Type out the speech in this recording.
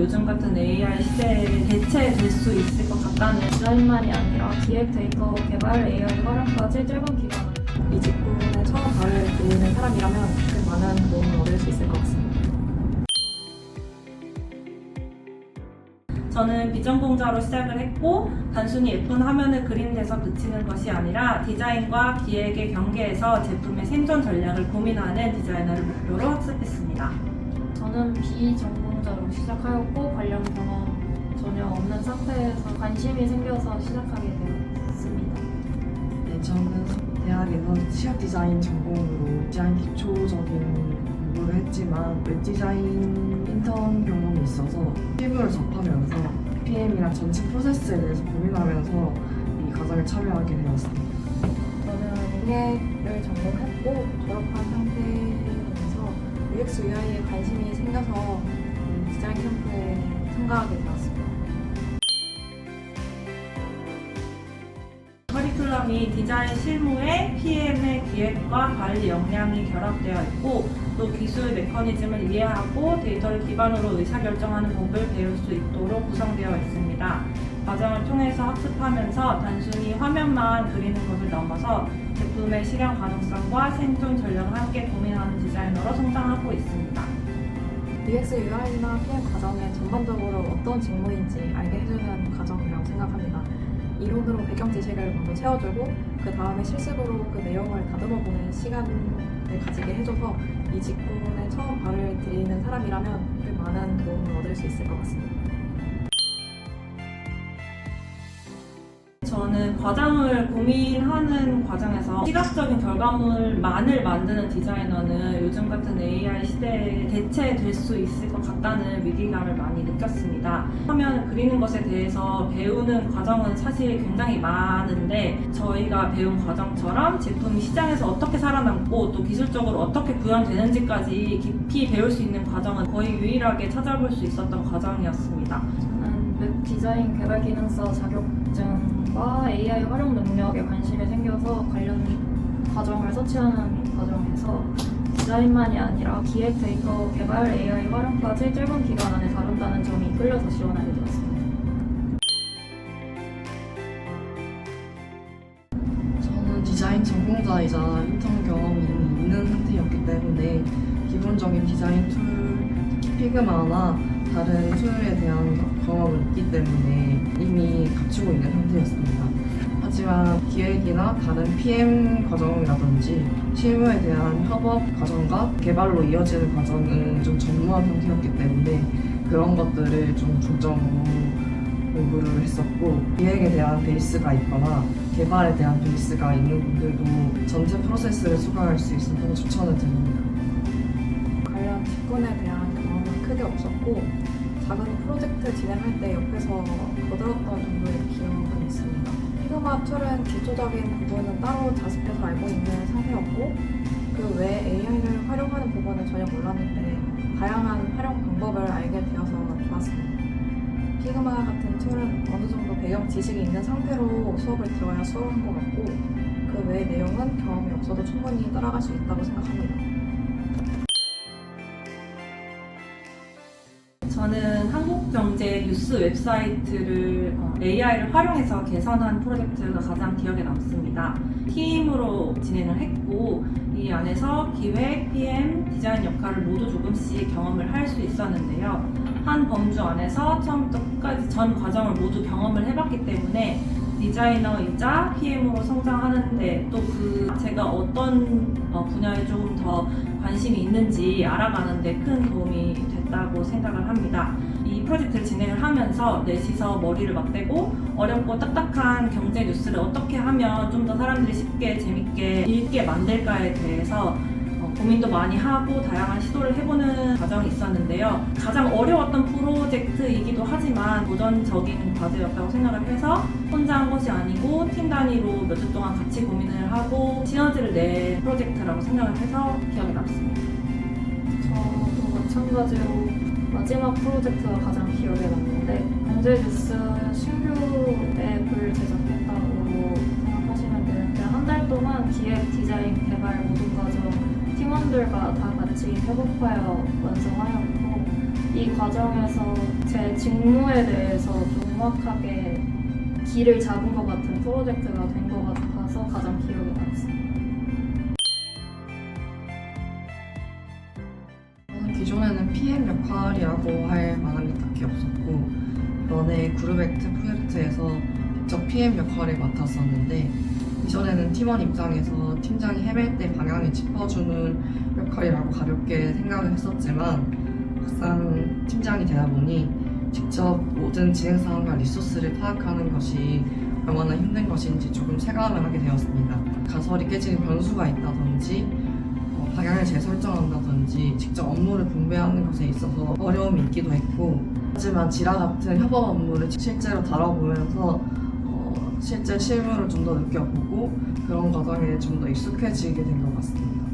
요즘 같은 AI 시대에 대체될 수 있을 것 같다는 디자인만이 아니라 기획, 데이터, 개발, AI 활용까지 짧은 기간 이 직군에 처음 발을 들이는 사람이라면 꽤 많은 도움을 얻을 수 있을 것 같습니다. 저는 비전공자로 시작을 했고 단순히 예쁜 화면을 그리는 데서 그치는 것이 아니라 디자인과 기획의 경계에서 제품의 생존 전략을 고민하는 디자이너를 목표로 학습했습니다. 저는 비전공자로 시작하였고 관련 경험 전혀 없는 상태에서 관심이 생겨서 시작하게 되었습니다. 네, 저는 대학에서 취업 디자인 전공으로 디자인 기초적인 공부를 했지만 웹 디자인 인턴 경험이 있어서 실무를 접하면서 PM이랑 전체 프로세스에 대해서 고민하면서 이 과정에 참여하게 되었습니다. 저는 공예를 전공했고 졸업한 상태에서 UX, UI에 관심이 생겨서 디자인 캠프에 참가하게 되었습니다. 커리큘럼이 디자인 실무에 PM의 기획과 관리 역량이 결합되어 있고 또 기술 메커니즘을 이해하고 데이터를 기반으로 의사결정하는 법을 배울 수 있도록 구성되어 있습니다. 과정을 통해서 학습하면서 단순히 화면만 그리는 것을 넘어서 제품의 실현 가능성과 생존 전략을 함께 고민하는 디자이너로 성장하고 있습니다. UX, UI나 PM 과정에 전반적으로 어떤 직무인지 알게 해주는 과정이라고 생각합니다. 이론으로 배경 지식을 먼저 채워주고 그 다음에 실습으로 그 내용을 다듬어보는 시간을 가지게 해줘서 이 직군에 처음 발을 들이는 사람이라면 꽤 많은 도움을 얻을 수 있을 것 같습니다. 저는 과정을 고민하는 과정에서 시각적인 결과물만을 만드는 디자이너는 요즘 같은 AI 시대에 대체될 수 있을 것 같다는 위기감을 많이 느꼈습니다. 화면을 그리는 것에 대해서 배우는 과정은 사실 굉장히 많은데 저희가 배운 과정처럼 제품이 시장에서 어떻게 살아남고 또 기술적으로 어떻게 구현되는지까지 깊이 배울 수 있는 과정은 거의 유일하게 찾아볼 수 있었던 과정이었습니다. 저는 웹 디자인 개발 기능서 자격증과 AI 활용 능력에 관심이 생겨서 관련 과정을 서치하는 과정에서 디자인만이 아니라 기획, 데이터, 개발, AI 활용까지 짧은 기간 안에 다룬다는 점이 끌려서 지원하게 되었습니다. 저는 디자인 전공자이자 인턴 경험이 이미 있는 상태였기 때문에 기본적인 디자인 툴, 특히 피그마나 다른 툴에 대한 경험은 있기 때문에 이미 갖추고 있는 상태였습니다. 하지만 기획이나 다른 PM 과정이라든지 실무에 대한 협업 과정과 개발로 이어지는 과정은 좀 전무한 상태였기 때문에 그런 것들을 좀 중점으로 공부를 했었고 기획에 대한 베이스가 있거나 개발에 대한 베이스가 있는 분들도 전체 프로세스를 수강할 수 있어서 추천을 드립니다. 관련 직군에 대한 경험은 크게 없었고 작은 프로젝트 진행할 때 옆에서 거들었던 정도의 기억은 있습니다. 피그마 툴은 기초적인 부분은 따로 자습해서 알고 있는 상태였고 그 외에 AI를 활용하는 부분은 전혀 몰랐는데 다양한 활용 방법을 알게 되어서 좋았습니다. 피그마 같은 툴은 어느 정도 배경 지식이 있는 상태로 수업을 들어야 수업한 것 같고 그 외의 내용은 경험이 없어도 충분히 따라갈 수 있다고 생각합니다. 저는 한국경제 뉴스 웹사이트를 AI를 활용해서 개선한 프로젝트가 가장 기억에 남습니다. 팀으로 진행을 했고 이 안에서 기획, PM, 디자인 역할을 모두 조금씩 경험을 할 수 있었는데요. 한 범주 안에서 처음부터 끝까지 전 과정을 모두 경험을 해봤기 때문에 디자이너이자 PM으로 성장하는데 또 제가 어떤 분야에 조금 더 관심이 있는지 알아가는데 큰 도움이 됐다고 생각을 합니다. 이 프로젝트를 진행을 하면서 넷이서 머리를 맞대고 어렵고 딱딱한 경제 뉴스를 어떻게 하면 좀 더 사람들이 쉽게 재밌게 읽게 만들까에 대해서 고민도 많이 하고 다양한 시도를 해보는 과정이 있었는데요. 가장 어려웠던 프로젝트이기도 하지만 도전적인 과제였다고 생각을 해서 혼자 한 것이 아니고 팀 단위로 몇 주 동안 같이 고민을 하고 시너지를 낸 프로젝트라고 생각을 해서 기억에 남습니다. 저도 마찬가지로 마지막 프로젝트가 가장 기억에 남는데 경제뉴스 신규 앱을 제작했다고 생각하시면 되는데 한 달 동안 기획, 디자인, 개발 모든 과정 팀원들과 다 같이 협업하여 완성하였고 이 과정에서 제 직무에 대해서 좀 정확하게 길을 잡은 것 같은 프로젝트가 된 것 같아서 가장 기억에 남습니다. 저는 기존에는 PM 역할이라고 할 만한 게 딱히 없었고 이번에 그룹액트 프로젝트에서 직접 PM 역할을 맡았었는데 이전에는 팀원 입장에서 팀장이 헤맬 때 방향을 짚어주는 역할이라고 가볍게 생각을 했었지만 막상 팀장이 되다 보니 직접 모든 진행 상황과 리소스를 파악하는 것이 얼마나 힘든 것인지 조금 체감을 하게 되었습니다. 가설이 깨지는 변수가 있다든지 방향을 재설정한다든지 직접 업무를 분배하는 것에 있어서 어려움이 있기도 했고 하지만 지라 같은 협업 업무를 실제로 다뤄보면서 실제 실무를 좀 더 느껴보고 그런 과정에 좀 더 익숙해지게 된 것 같습니다.